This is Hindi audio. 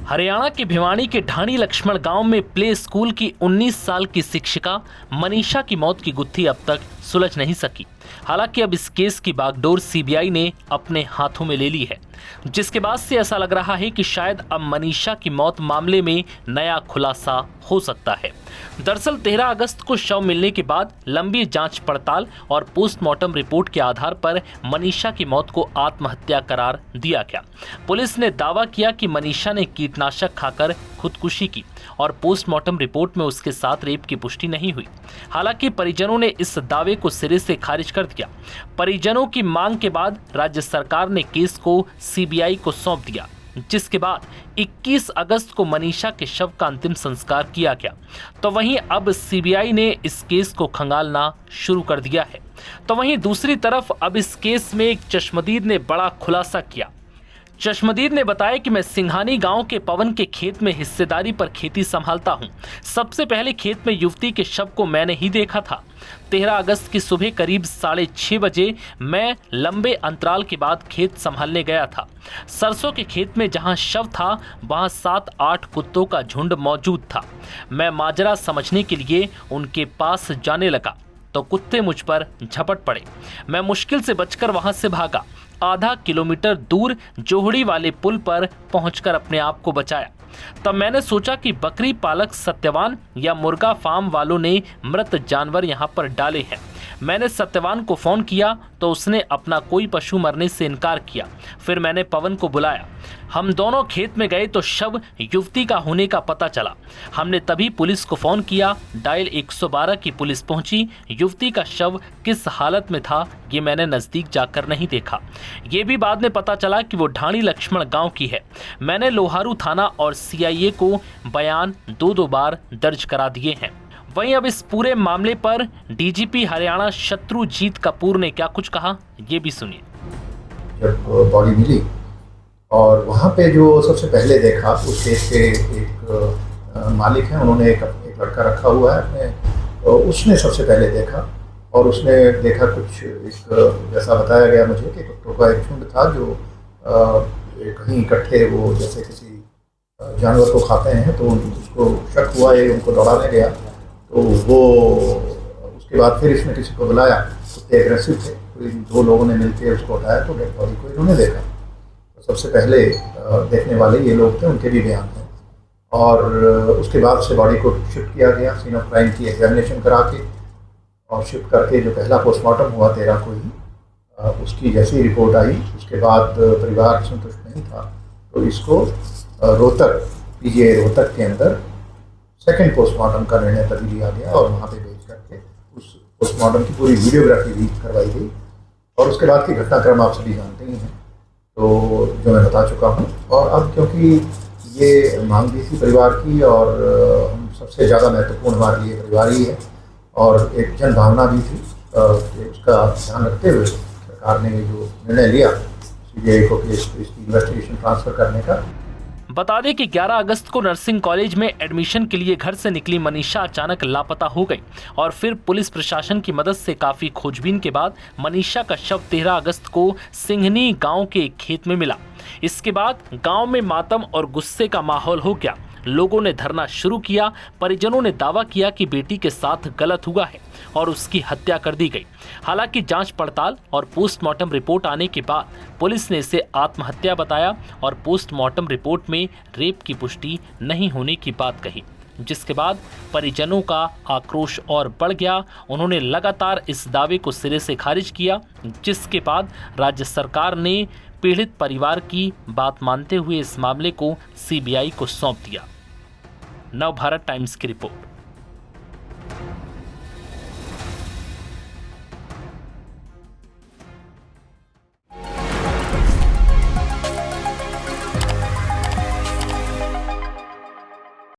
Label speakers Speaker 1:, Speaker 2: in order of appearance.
Speaker 1: हरियाणा के भिवानी के ढाणी लक्ष्मण गांव में प्ले स्कूल की 19 साल की शिक्षिका मनीषा की मौत की गुत्थी अब तक सुलझ नहीं सकी। हालांकि अब इस केस की बागडोर सीबीआई ने अपने हाथों में ले ली है, जिसके बाद से ऐसा लग रहा है कि शायद अब मनीषा की मौत मामले में नया खुलासा हो सकता है। दरअसल 13 अगस्त को शव मिलने के बाद लंबी जांच पड़ताल और पोस्टमार्टम रिपोर्ट के आधार पर मनीषा की मौत को आत्महत्या करार दिया गया। पुलिस ने दावा किया कि मनीषा ने कीटनाशक खाकर खुदकुशी की और पोस्टमार्टम रिपोर्ट में उसके साथ रेप की पुष्टि नहीं हुई। हालांकि परिजनों ने इस दावे को सिरे से खारिज कर दिया। परिजनों की मांग के बाद राज्य सरकार ने केस को सीबीआई को सौंप दिया, जिसके बाद 21 अगस्त को मनीषा के शव का अंतिम संस्कार किया गया। तो वहीं अब सीबीआई ने इस केस को खंगालना शुरू कर दिया है। तो वहीं दूसरी तरफ अब इस केस में एक चश्मदीद ने बड़ा खुलासा किया। चश्मदीद ने बताया कि मैं सिंघानी गांव के पवन के खेत में हिस्सेदारी पर खेती संभालता हूं। सबसे पहले खेत में युवती के शव को मैंने ही देखा था। 13 अगस्त की सुबह करीब 6:30 बजे मैं लंबे अंतराल के बाद खेत संभालने गया था। सरसों के खेत में जहां शव था वहां 7-8 कुत्तों का झुंड मौजूद था। मैं माजरा समझने के लिए उनके पास जाने लगा तो कुत्ते मुझ पर झपट पड़े। मैं मुश्किल से बचकर वहां से भागा। आधा किलोमीटर दूर जोहड़ी वाले पुल पर पहुंचकर अपने आप को बचाया। तब मैंने सोचा कि बकरी पालक सत्यवान या मुर्गा फार्म वालों ने मृत जानवर यहां पर डाले हैं। मैंने सत्यवान को फोन किया तो उसने अपना कोई पशु मरने से इनकार किया। फिर मैंने पवन को बुलाया। हम दोनों खेत में गए तो शव युवती का होने का पता चला। हमने तभी पुलिस को फोन किया। डायल 112 की पुलिस पहुंची। युवती का शव किस हालत में था ये मैंने नजदीक जाकर नहीं देखा। ये भी बाद में पता चला कि वो ढाणी लक्ष्मण गांव की है। मैंने लोहारू थाना और सीआईए को बयान 2-2 बार दर्ज करा दिए हैं। वहीं अब इस पूरे मामले पर डीजीपी हरियाणा शत्रुजीत कपूर ने क्या कुछ कहा, ये भी सुनिए।
Speaker 2: जब बॉडी मिली और वहाँ पे जो सबसे पहले देखा उस केस के एक मालिक हैं, उन्होंने एक लड़का रखा हुआ है अपने, तो उसने सबसे पहले देखा और उसने देखा कुछ एक जैसा बताया गया मुझे कि कुत्तों का एक झुंड था जो कहीं इकट्ठे वो जैसे किसी जानवर को खाते हैं, तो उसको शक हुआ ये उनको दौड़ाने गया। तो वो उसके बाद फिर इसने किसी को बुलाया, कुत्ते एग्रेसिव थे, तो इन 2 लोगों ने मिलकर उसको उठाया तो डेड बॉडी को इन्होंने देखा। तो सबसे पहले देखने वाले ये लोग थे, उनके भी बयान थे और उसके बाद से बॉडी को शिफ्ट किया गया सीन ऑफ क्राइम की एग्जामिनेशन करा के और शिफ्ट करके जो पहला पोस्टमार्टम हुआ 13 को ही, उसकी जैसी रिपोर्ट आई उसके बाद परिवार संतुष्ट नहीं था तो इसको रोहतक पीजीआई रोहतक के अंदर सेकंड पोस्टमार्टम का निर्णय तभी लिया गया और वहाँ पे भेज करके उस पोस्टमार्टम की पूरी वीडियोग्राफी भी करवाई गई और उसके बाद की घटनाक्रम आप सभी जानते ही हैं, तो जो मैं बता चुका हूँ। और अब क्योंकि ये मांग भी थी परिवार की और हम सबसे ज़्यादा महत्वपूर्ण हमारे लिए परिवार ही है और एक जन भावना भी थी, उसका ध्यान रखते हुए सरकार ने जो निर्णय लिया सीबीआई को इसकी इन्वेस्टिगेशन ट्रांसफ़र करने का।
Speaker 1: बता दें कि 11 अगस्त को नर्सिंग कॉलेज में एडमिशन के लिए घर से निकली मनीषा अचानक लापता हो गई और फिर पुलिस प्रशासन की मदद से काफी खोजबीन के बाद मनीषा का शव 13 अगस्त को सिंघनी गांव के एक खेत में मिला। इसके बाद गांव में मातम और गुस्से का माहौल हो गया। लोगों ने धरना शुरू किया। परिजनों ने दावा किया कि बेटी के साथ गलत हुआ है और उसकी हत्या कर दी गई। हालांकि जांच पड़ताल और पोस्टमार्टम रिपोर्ट आने के बाद पुलिस ने इसे आत्महत्या बताया और पोस्टमार्टम रिपोर्ट में रेप की पुष्टि नहीं होने की बात कही, जिसके बाद परिजनों का आक्रोश और बढ़ गया। उन्होंने लगातार इस दावे को सिरे से खारिज किया, जिसके बाद राज्य सरकार ने पीड़ित परिवार की बात मानते हुए इस मामले को सीबीआई को सौंप दिया। नवभारत टाइम्स की रिपोर्ट।